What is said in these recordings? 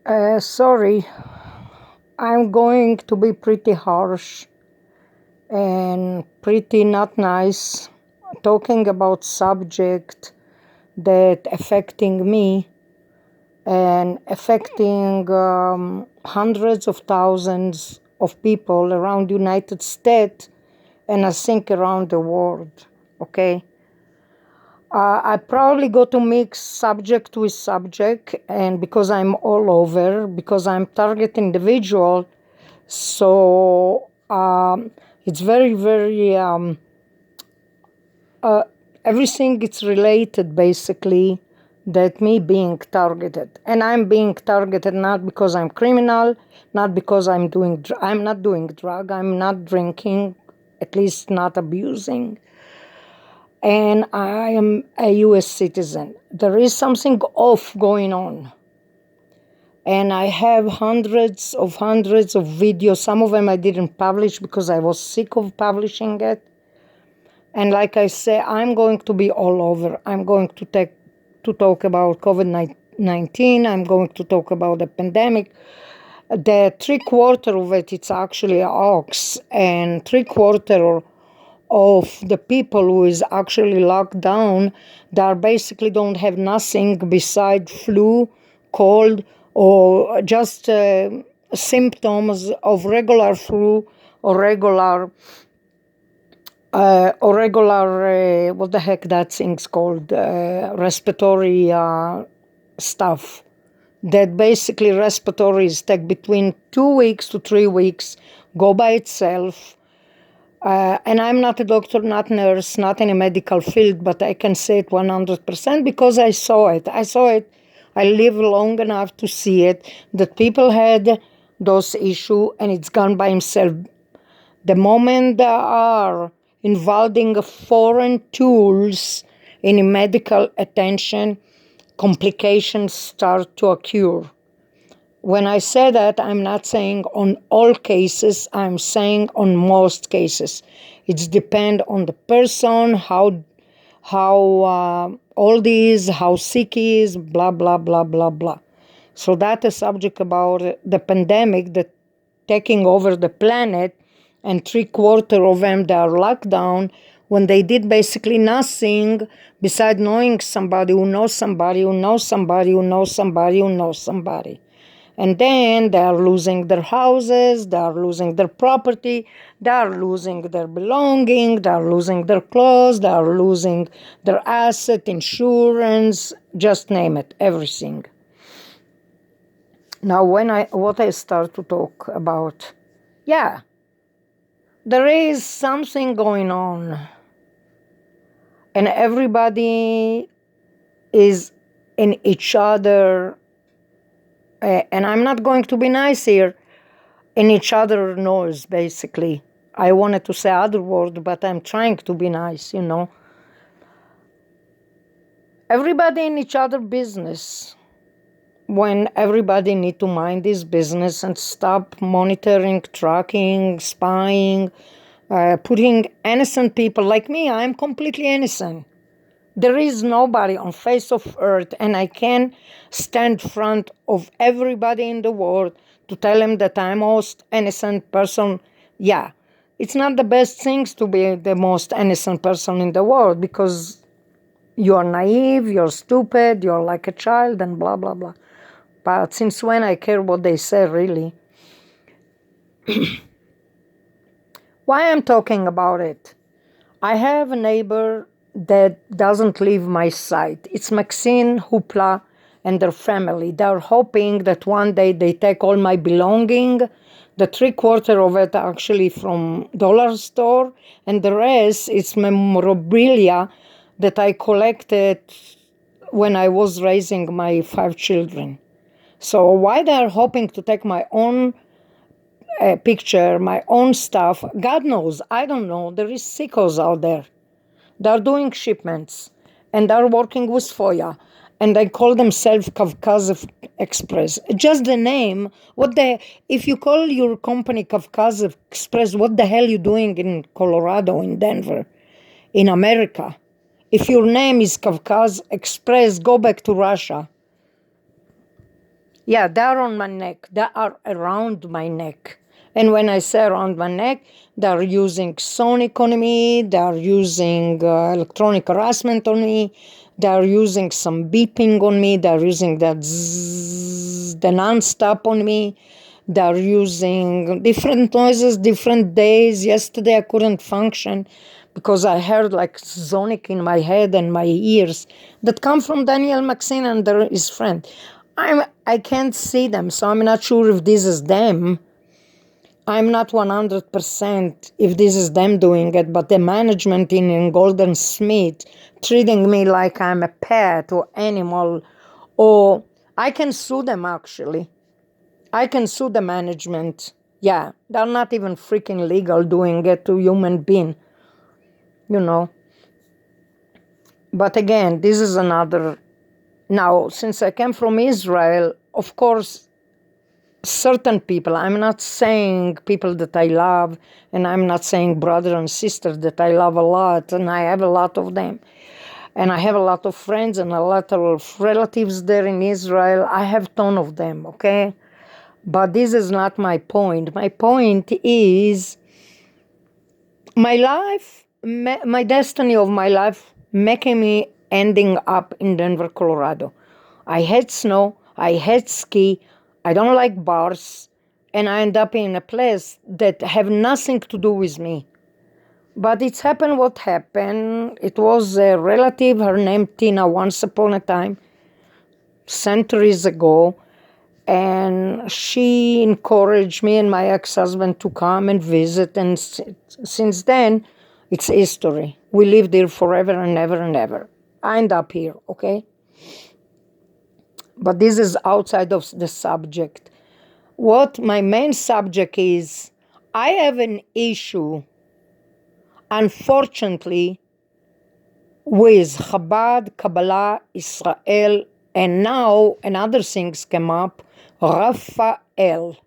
Sorry, I'm going to be pretty harsh and pretty not nice, talking about subject that affecting me and affecting hundreds of thousands of people around the United States and I think around the world. Okay. I probably go to mix subject with subject, and because I'm all over, because I'm target individual, so it's very, very, everything is related basically that me being targeted. And I'm being targeted not because I'm criminal, not because I'm not doing drug, I'm not drinking, at least not abusing. And I am a US citizen. There is something off going on. And I have hundreds of videos. Some of them I didn't publish because I was sick of publishing it. And like I say, I'm going to be all over. I'm going to talk about COVID-19. I'm going to talk about the pandemic. The 3/4 of it, it's actually a hoax. And 3/4 of the people who is actually locked down, that basically don't have nothing beside flu, cold, or just symptoms of regular flu or regular what the heck that thing's called, respiratory stuff. That basically respiratories take between 2 weeks to 3 weeks, go by itself. And I'm not a doctor, not nurse, not in a medical field, but I can say it 100% because I saw it. I lived long enough to see it, that people had those issues and it's gone by himself. The moment they are involving foreign tools in medical attention, complications start to occur. When I say that, I'm not saying on all cases, I'm saying on most cases. It depends on the person, how old he is, how sick he is, blah, blah, blah, blah, blah. So that's a subject about the pandemic that taking over the planet, and 3/4 of them, they are locked down when they did basically nothing besides knowing somebody who knows somebody who knows somebody who knows somebody who knows somebody. And then they are losing their houses, they are losing their property, they are losing their belonging, they are losing their clothes, they are losing their asset, insurance, just name it, everything. Now, what I start to talk about, there is something going on, and everybody is in each other. And I'm not going to be nice here, in each other knows, basically. I wanted to say other word, but I'm trying to be nice, Everybody in each other business, when everybody need to mind his business and stop monitoring, tracking, spying, putting innocent people like me. I'm completely innocent. There is nobody on face of earth, and I can stand in front of everybody in the world to tell them that I'm most innocent person. Yeah, it's not the best things to be the most innocent person in the world, because you're naive, you're stupid, you're like a child, and blah, blah, blah. But since when I care what they say, really? Why I'm talking about it? I have a neighbor that doesn't leave my sight. It's Maxine, Hoopla, and their family. They're hoping that one day they take all my belonging, the 3/4 of it actually from dollar store, and the rest is memorabilia that I collected when I was raising my 5 children. So why they're hoping to take my own picture, my own stuff, God knows, I don't know. There is sickos out there. They're doing shipments, and they're working with FOIA, and they call themselves Kavkaz Express. Just the name, if you call your company Kavkaz Express, what the hell are you doing in Colorado, in Denver, in America? If your name is Kavkaz Express, go back to Russia. Yeah, they're on my neck. They are around my neck. And when I say around my neck, they're using sonic on me, they're using electronic harassment on me, they're using some beeping on me, they're using that zzz, the non-stop on me, they're using different noises, different days. Yesterday I couldn't function because I heard like sonic in my head and my ears that come from Daniel Maxine and his friend. I can't see them, so I'm not sure if this is them. I'm not 100% if this is them doing it, but the management in Golden Smith treating me like I'm a pet or animal, or I can sue them actually. I can sue the management. Yeah, they're not even freaking legal doing it to human being, you know. But again, this is another. Now, since I came from Israel, of course, certain people, I'm not saying people that I love, and I'm not saying brother and sister that I love a lot, and I have a lot of them. And I have a lot of friends and a lot of relatives there in Israel. I have a ton of them, okay? But this is not my point. My point is my life, my destiny of my life making me ending up in Denver, Colorado. I hate snow, I hate ski, I don't like bars, and I end up in a place that have nothing to do with me. But it's happened what happened. It was a relative, her name Tina, once upon a time, centuries ago, and she encouraged me and my ex-husband to come and visit, and since then, it's history. We lived here forever and ever and ever. I end up here, okay? But this is outside of the subject. What my main subject is, I have an issue, unfortunately, with Chabad, Kabbalah, Israel, and now another things came up, Raphael.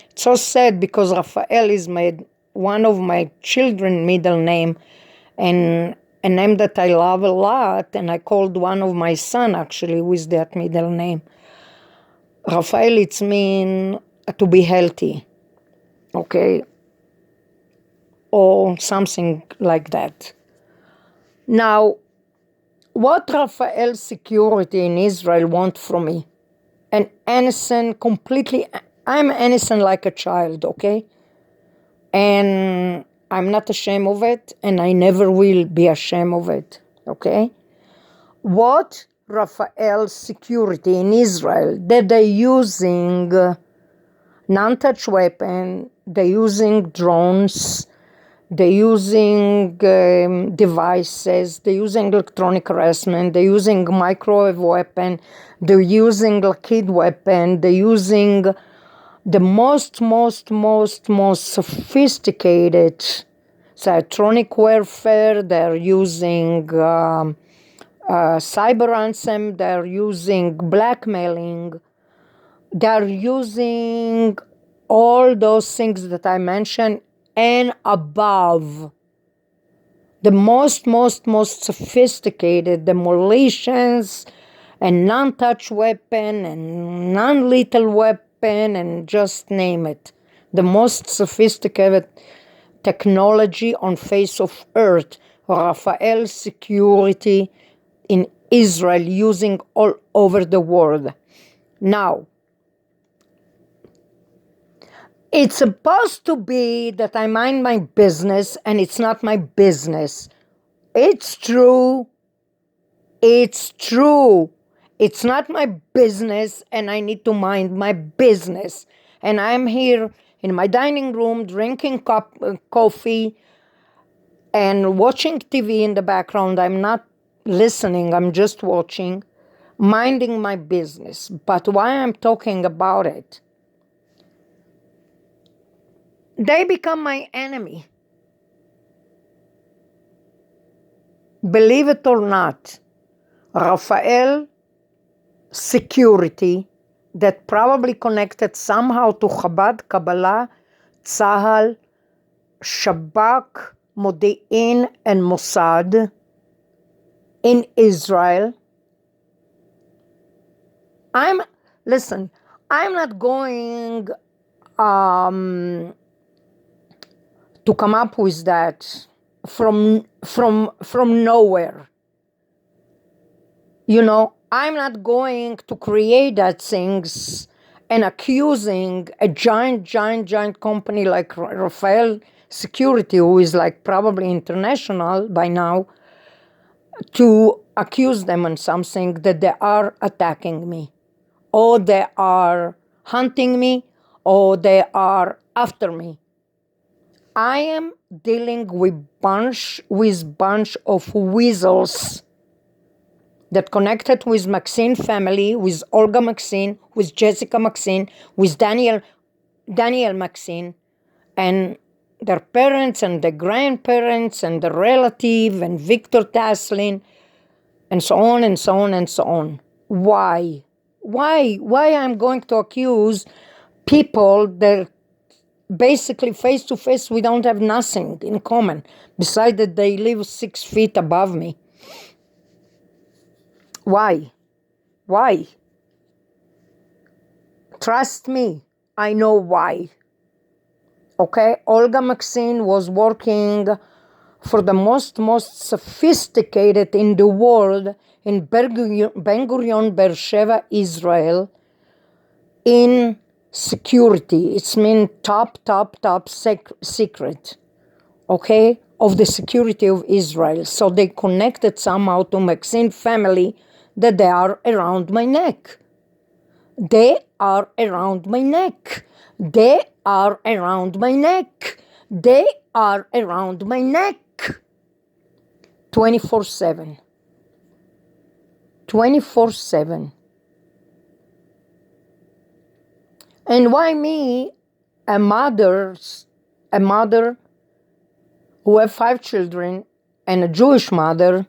It's so sad because Raphael is one of my children's middle name, and a name that I love a lot, and I called one of my son actually with that middle name. Raphael, it's mean to be healthy, okay, or something like that. Now, what Raphael security in Israel want from me? An innocent, completely, I'm innocent like a child, okay? And I'm not ashamed of it, and I never will be ashamed of it, okay? What Raphael security in Israel, that they're using non-touch weapon, they're using drones, they're using devices, they're using electronic harassment, they're using microwave weapon, they're using a kid weapon, they're using the most sophisticated Psychotronic-Warfare, they're using cyber ransom, they're using blackmailing, they're using all those things that I mentioned and above. The most sophisticated demolitions and non-touch weapon and non-lethal weapon and just name it. The most sophisticated technology on face of earth. Raphael security in Israel using all over the world. Now, it's supposed to be that I mind my business, and it's not my business. It's true. It's true. It's not my business, and I need to mind my business. And I'm here in my dining room drinking coffee and watching TV in the background. I'm not listening, I'm just watching, minding my business. But why I'm talking about it? They become my enemy. Believe it or not, Raphael security that probably connected somehow to Chabad, Kabbalah, Tzahal, Shabak, Modi'in, and Mossad in Israel. Listen, I'm not going to come up with that from nowhere. You know, I'm not going to create that things and accusing a giant company like Rafael Security, who is like probably international by now, to accuse them on something that they are attacking me, or they are hunting me, or they are after me. I am dealing with bunch of weasels that connected with Maxine family, with Olga Maxine, with Jessica Maxine, with Daniel Maxine, and their parents and their grandparents and the relative and Victor Taslin, and so on and so on and so on. Why? Why I'm going to accuse people that basically face to face we don't have nothing in common, besides that they live 6 feet above me? Why? Trust me, I know why. Okay, Olga Maxine was working for the most sophisticated in the world in Ben Gurion, Beersheba, Israel, in security. It's mean top secret, okay, of the security of Israel. So they connected somehow to Maxine family that they are around my neck. They are around my neck. They are around my neck. They are around my neck. 24/7. 24/7. And why me, a mother who have 5 children and a Jewish mother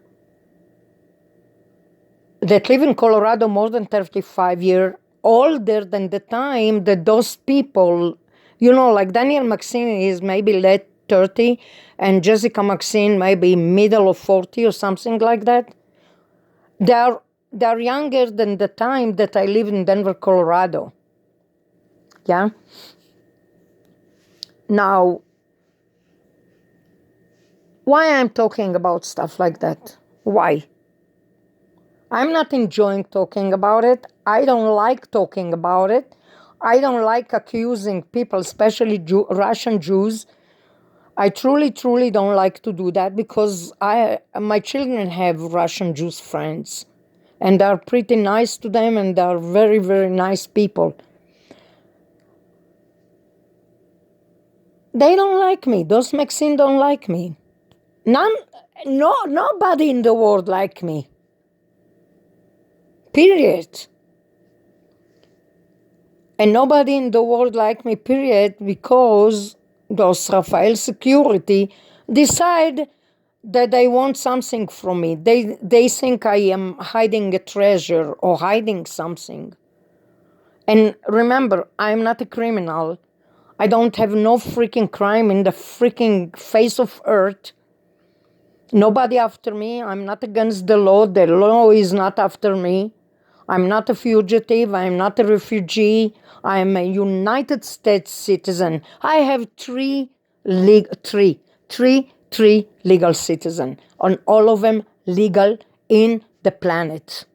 that live in Colorado more than 35 years, older than the time that those people, you know, like Daniel Maxine is maybe late 30 and Jessica Maxine maybe middle of 40 or something like that. They're younger than the time that I live in Denver, Colorado. Yeah? Now, why I'm talking about stuff like that? Why? I'm not enjoying talking about it. I don't like talking about it. I don't like accusing people, especially Russian Jews. I truly don't like to do that because my children have Russian Jews friends. And they're pretty nice to them and they're very, very nice people. They don't like me. Those Maxine don't like me. Nobody in the world like me. Period. And nobody in the world like me, period, because those Rafael Security decide that they want something from me. They think I am hiding a treasure or hiding something. And remember, I'm not a criminal. I don't have no freaking crime in the freaking face of earth. Nobody after me. I'm not against the law. The law is not after me. I'm not a fugitive. I'm not a refugee. I'm a United States citizen. I have three legal citizens, and all of them legal in the planet.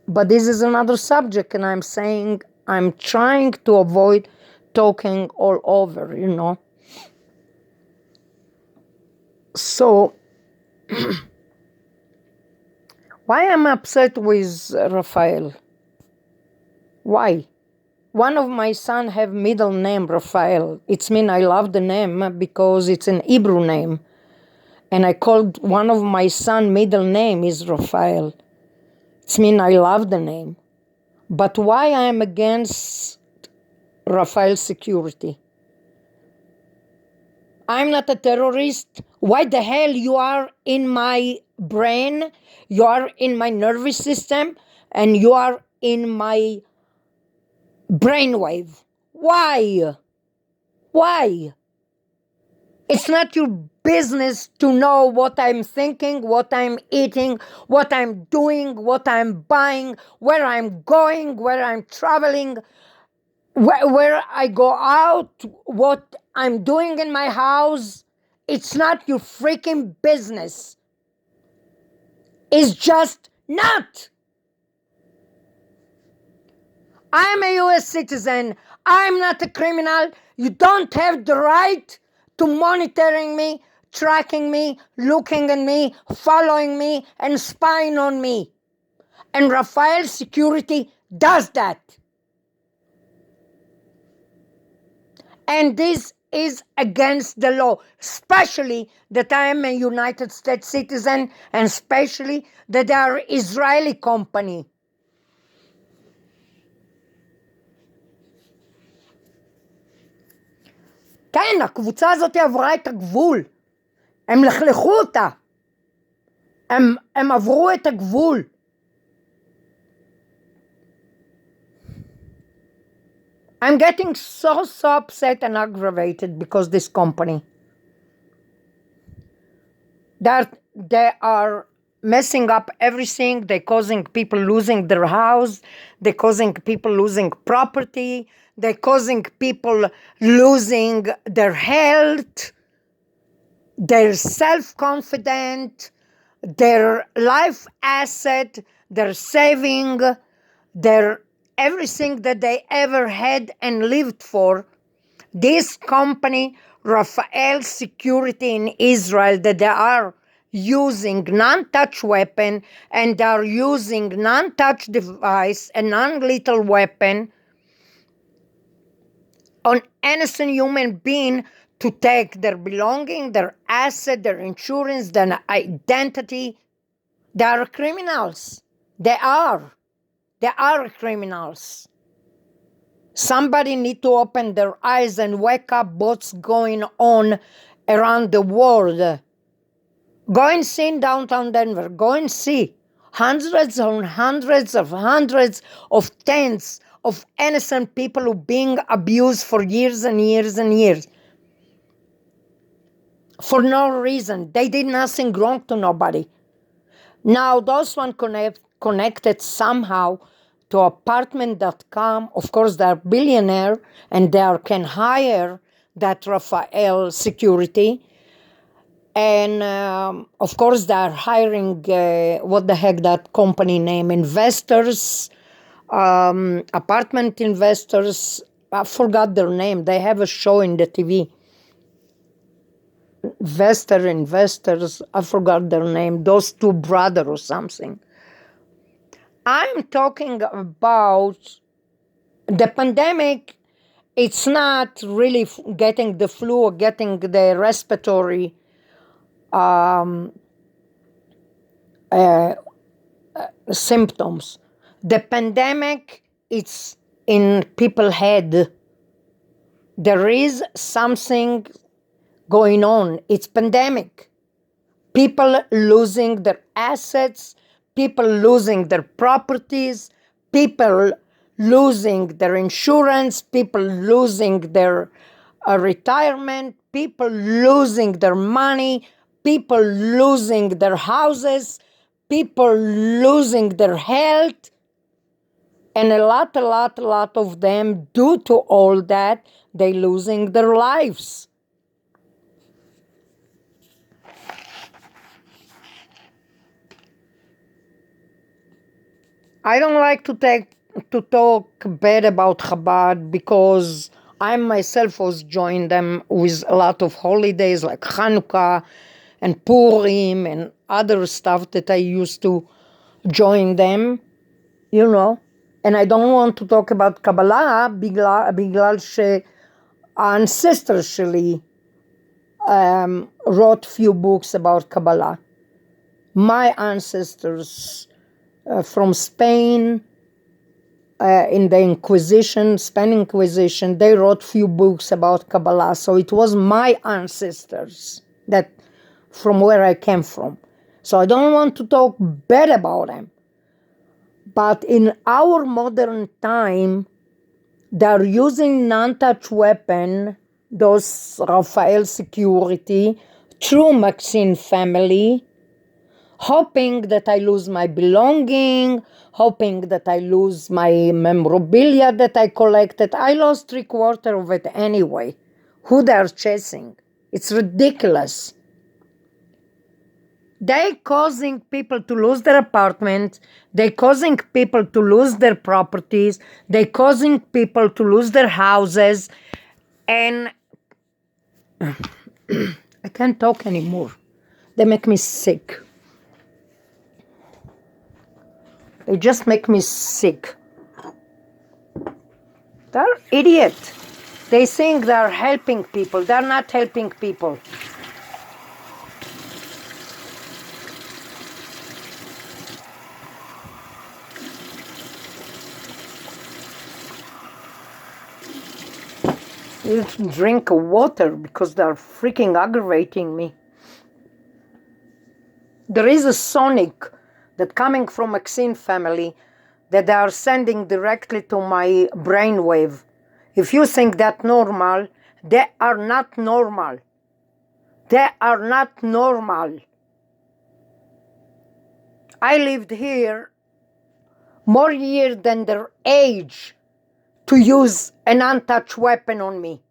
But this is another subject, and I'm saying I'm trying to avoid talking all over, you know. So, why am I upset with Rafael? Why? One of my son have middle name Rafael. It's mean I love the name because it's an Hebrew name. And I called one of my son middle name is Rafael. It's mean I love the name. But why I am against Rafael Security? I'm not a terrorist. Why the hell you are in my brain? You are in my nervous system and you are in my brainwave. Why? Why? It's not your business to know what I'm thinking, what I'm eating, what I'm doing, what I'm buying, where I'm going, where I'm traveling, where I go out, what I'm doing in my house. It's not your freaking business. It's just not. I'm a US citizen. I'm not a criminal. You don't have the right to monitoring me, tracking me, looking at me, following me, and spying on me. And Rafael Security does that. And this is against the law, especially that I am a United States citizen, and especially that they are Israeli company. כן, הקבוצה הזאת עברה את הגבול. הם לכלכו אותה. הם עברו את הגבול. I'm getting so upset and aggravated because this company. That they are messing up everything. They're causing people losing their house. They're causing people losing property. They're causing people losing their health, their self-confidence, their life asset, their saving, their everything that they ever had and lived for. This company, Rafael Security in Israel, that they are using non-touch weapon and they are using non-touch device and non-lethal weapon on innocent human being to take their belonging, their asset, their insurance, their identity. They are criminals. They are criminals. Somebody need to open their eyes and wake up what's going on around the world. Go and see in downtown Denver. Go and see hundreds and hundreds of tens of innocent people who are being abused for years and years and years. For no reason. They did nothing wrong to nobody. Now those one connected somehow to apartment.com. Of course, they're billionaire and they can hire that Rafael Security. And of course, they're hiring, what the heck that company name, investors, apartment investors. I forgot their name. They have a show in the TV. Investors, I forgot their name. Those two brothers or something. I'm talking about the pandemic. It's not really getting the flu or getting the respiratory symptoms. The pandemic, it's in people's head. There is something going on. It's pandemic. People losing their assets, people losing their properties, people losing their insurance, people losing their retirement, people losing their money, people losing their houses, people losing their health, and a lot of them, due to all that, they losing their lives. I don't like to talk bad about Chabad because I myself was joined them with a lot of holidays like Hanukkah and Purim and other stuff that I used to join them, you know. And I don't want to talk about Kabbalah בגלל שהאncestors שלי wrote few books about Kabbalah. My ancestors from Spain, in the Inquisition, Spanish Inquisition, they wrote few books about Kabbalah. So it was my ancestors that from where I came from. So I don't want to talk bad about them. But in our modern time, they're using non-touch weapon, those Rafael Security, through Maxine family, hoping that I lose my belonging, hoping that I lose my memorabilia that I collected. I lost 3/4 of it anyway. Who they're chasing? It's ridiculous. They're causing people to lose their apartments. They're causing people to lose their properties. They're causing people to lose their houses. And I can't talk anymore. They make me sick. They just make me sick. They're idiots. They think they're helping people. They're not helping people. You drink water because they're freaking aggravating me. There is a sonic that coming from Maxine family that they are sending directly to my brainwave. If you think that normal, they are not normal. They are not normal. I lived here more years than their age to use an untouched weapon on me.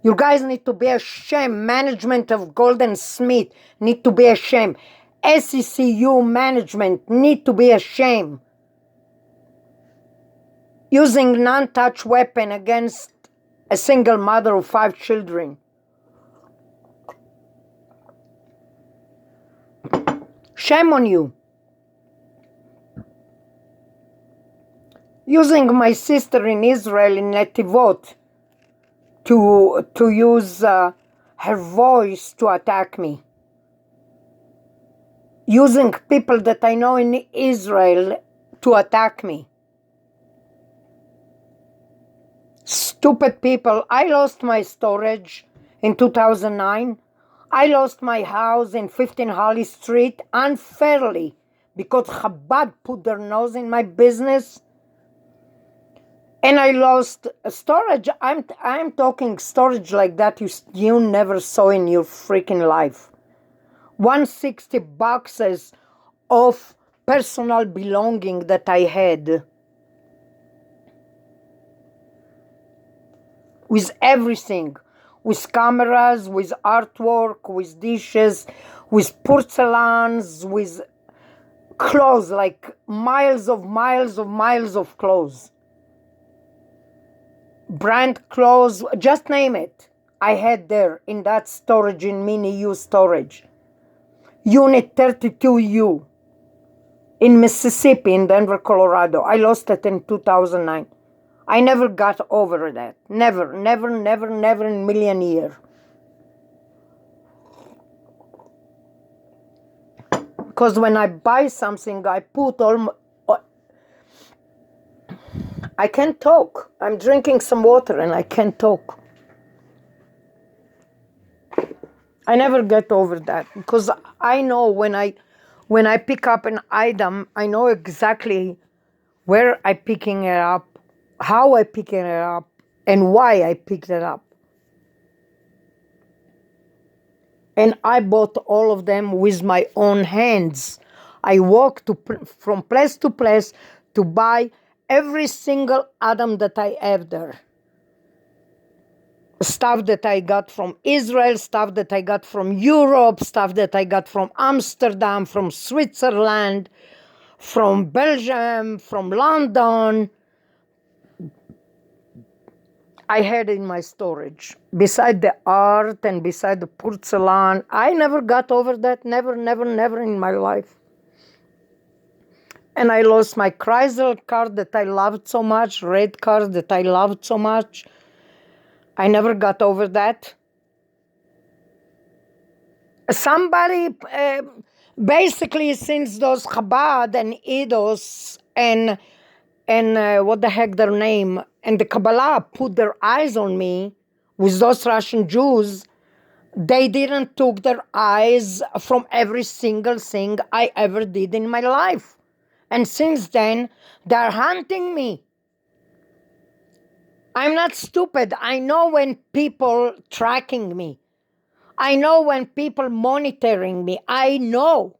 You guys need to be ashamed. Management of Golden Smith need to be ashamed. SECU management need to be ashamed. Using non-touch weapon against a single mother of 5 children. Shame on you. Using my sister in Israel, in Netivot, to use her voice to attack me. Using people that I know in Israel to attack me. Stupid people. I lost my storage in 2009. I lost my house in 15 Holly Street unfairly because Chabad put their nose in my business. And I lost storage. I'm talking storage like that you never saw in your freaking life. 160 boxes of personal belonging that I had. With everything. With cameras, with artwork, with dishes, with porcelains, with clothes, like miles of clothes. Brand clothes, just name it. I had there in that storage, in mini-U storage. Unit 32U in Mississippi, in Denver, Colorado. I lost it in 2009. I never got over that. Never in a million years. Because when I buy something, I put I can't talk. I'm drinking some water and I can't talk. I never get over that because I know when I pick up an item, I know exactly where I'm picking it up, how I pick it up, and why I picked it up. And I bought all of them with my own hands. I walked from place to place to buy every single item that I have there. Stuff that I got from Israel, stuff that I got from Europe, stuff that I got from Amsterdam, from Switzerland, from Belgium, from London. I had in my storage. Beside the art and beside the porcelain, I never got over that. Never in my life. And I lost my Chrysler car that I loved so much, red car that I loved so much. I never got over that. Somebody, basically since those Chabad and Eidos and what the heck their name, and the Kabbalah put their eyes on me with those Russian Jews, they didn't took their eyes from every single thing I ever did in my life. And since then, they're hunting me. I'm not stupid. I know when people tracking me. I know when people monitoring me. I know.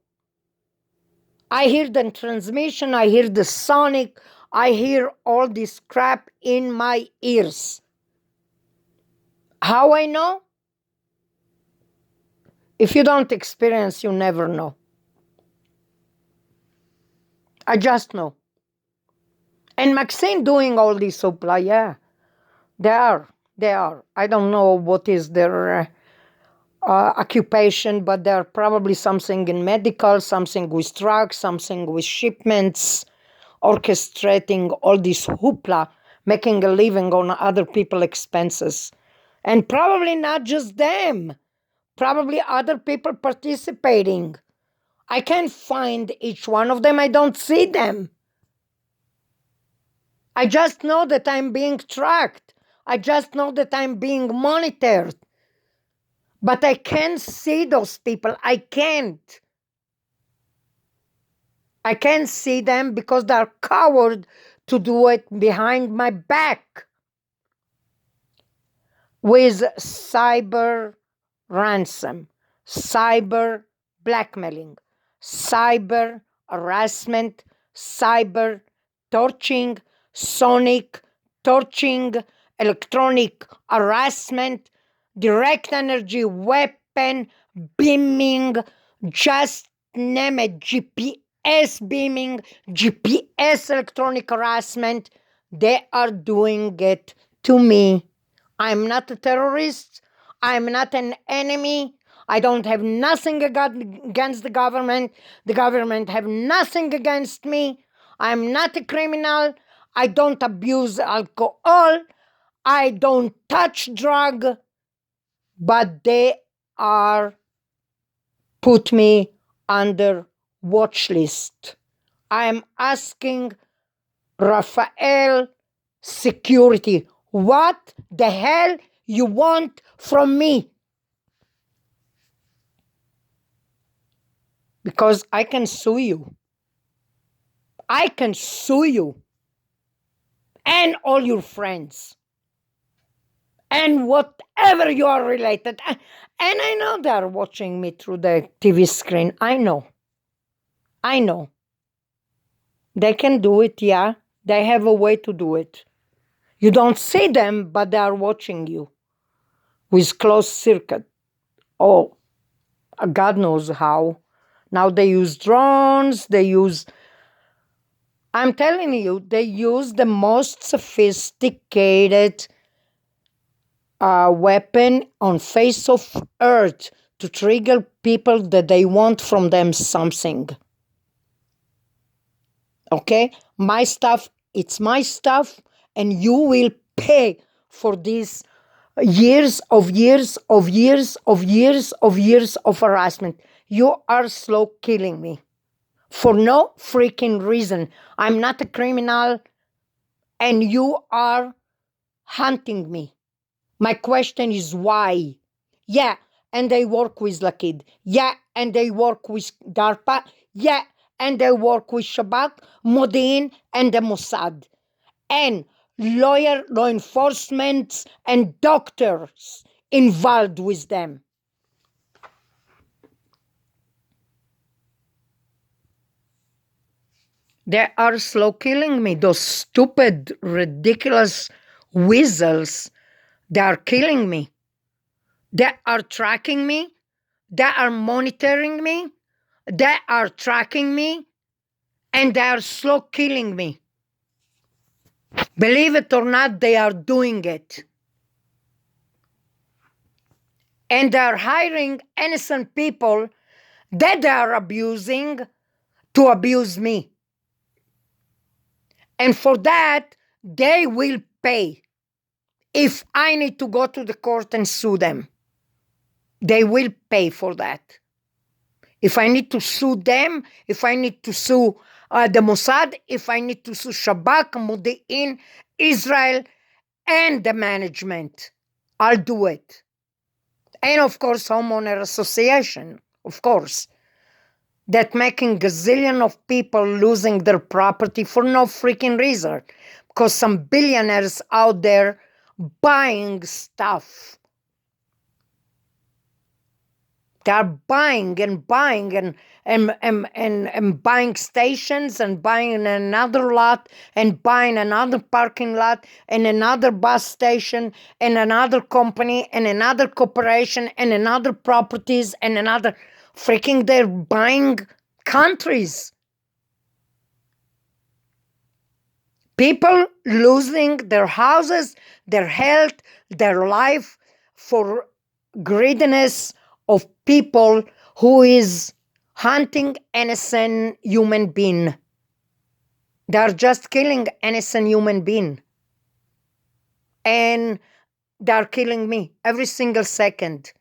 I hear the transmission. I hear the sonic. I hear all this crap in my ears. How I know? If you don't experience, you never know. I just know. And Maxine doing all this supply, yeah. They are. They are. I don't know what is their occupation, but they're probably something in medical, something with trucks, something with shipments, orchestrating all this hoopla, making a living on other people's expenses. And probably not just them, probably other people participating. I can't find each one of them. I don't see them. I just know that I'm being tracked. I just know that I'm being monitored. But I can't see those people. I can't. I can't see them because they're coward to do it behind my back with cyber ransom, cyber blackmailing, cyber harassment, cyber torching, sonic torching, electronic harassment, direct energy weapon, beaming, just name it, GPS beaming, GPS electronic harassment. They are doing it to me. I'm not a terrorist. I'm not an enemy. I don't have nothing against the government. The government have nothing against me. I'm not a criminal. I don't abuse alcohol. I don't touch drug. But they are put me under watch list. I'm asking Rafael security, what the hell you want from me? Because I can sue you. I can sue you and all your friends and whatever you are related. And I know they are watching me through the TV screen. I know. They can do it, yeah. They have a way to do it. You don't see them, but they are watching you with closed circuit. Oh, God knows how. Now they use drones, I'm telling you, they use the most sophisticated weapon on face of earth to trigger people that they want from them something. Okay? My stuff, it's my stuff, and you will pay for this years of harassment. You are slow killing me for no freaking reason. I'm not a criminal, and you are hunting me. My question is why? Yeah, and they work with Lakid. Yeah, and they work with DARPA. Yeah, and they work with Shabak, Modin, and the Mossad. And law enforcement, and doctors involved with them. They are slow killing me. Those stupid, ridiculous weasels, they are killing me. They are tracking me. They are monitoring me. They are tracking me. And they are slow killing me. Believe it or not, they are doing it. And they are hiring innocent people that they are abusing to abuse me. And for that, they will pay. If I need to go to the court and sue them, they will pay for that. If I need to sue them, if I need to sue the Mossad, if I need to sue Shabak, Modi'in, Israel, and the management, I'll do it. And of course, homeowner association, of course, that making gazillion of people losing their property for no freaking reason, because some billionaires out there buying stuff. They are buying and buying and buying stations and buying another lot and buying another parking lot and another bus station and another company and another corporation and another properties and another freaking, they're buying countries. People losing their houses, their health, their life for greediness of people who is hunting innocent human being. They are just killing innocent human being. And they are killing me every single second.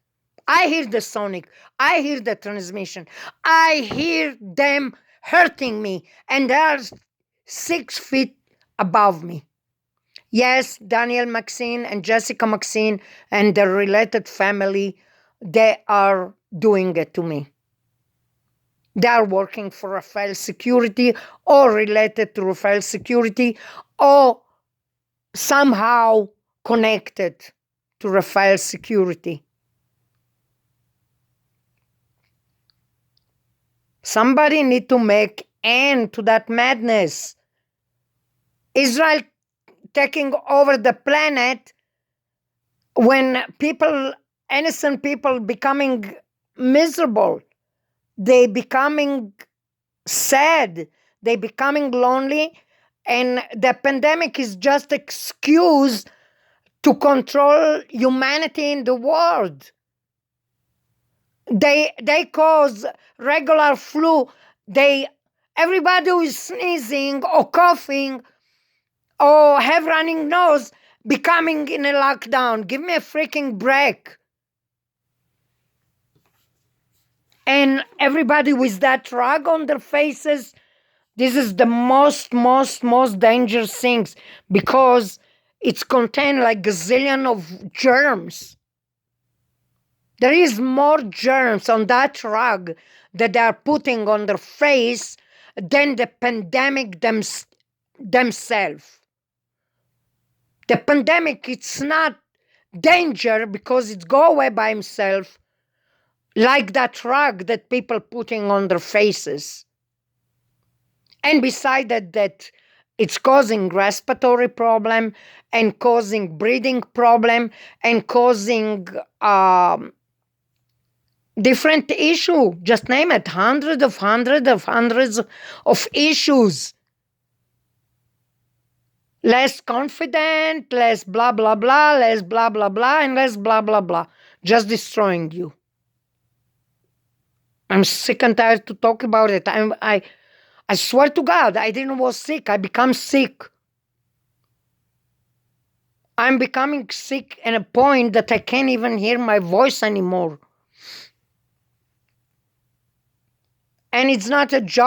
I hear the sonic. I hear the transmission. I hear them hurting me. And they are 6 feet above me. Yes, Daniel Maxine and Jessica Maxine and their related family, they are doing it to me. They are working for Rafael Security or related to Rafael Security or somehow connected to Rafael Security. Somebody need to make end to that madness. Israel taking over the planet when people, innocent people becoming miserable, they becoming sad, they becoming lonely, and the pandemic is just excuse to control humanity in the world. They cause regular flu. Everybody who is sneezing or coughing or have running nose becoming in a lockdown. Give me a freaking break. And everybody with that rug on their faces, this is the most dangerous things because it's contained like gazillion of germs. There is more germs on that rug that they are putting on their face than the pandemic themselves. The pandemic, it's not danger because it go away by himself, like that rug that people putting on their faces. And beside that it's causing respiratory problem and causing breathing problem and causing different issue. Just name it, hundreds of issues. Less confident, less blah blah blah, less blah blah blah, and less blah blah blah. Just destroying you. I'm sick and tired to talk about it. I swear to God, I didn't was sick. I become sick. I'm becoming sick at a point that I can't even hear my voice anymore. And it's not a joke.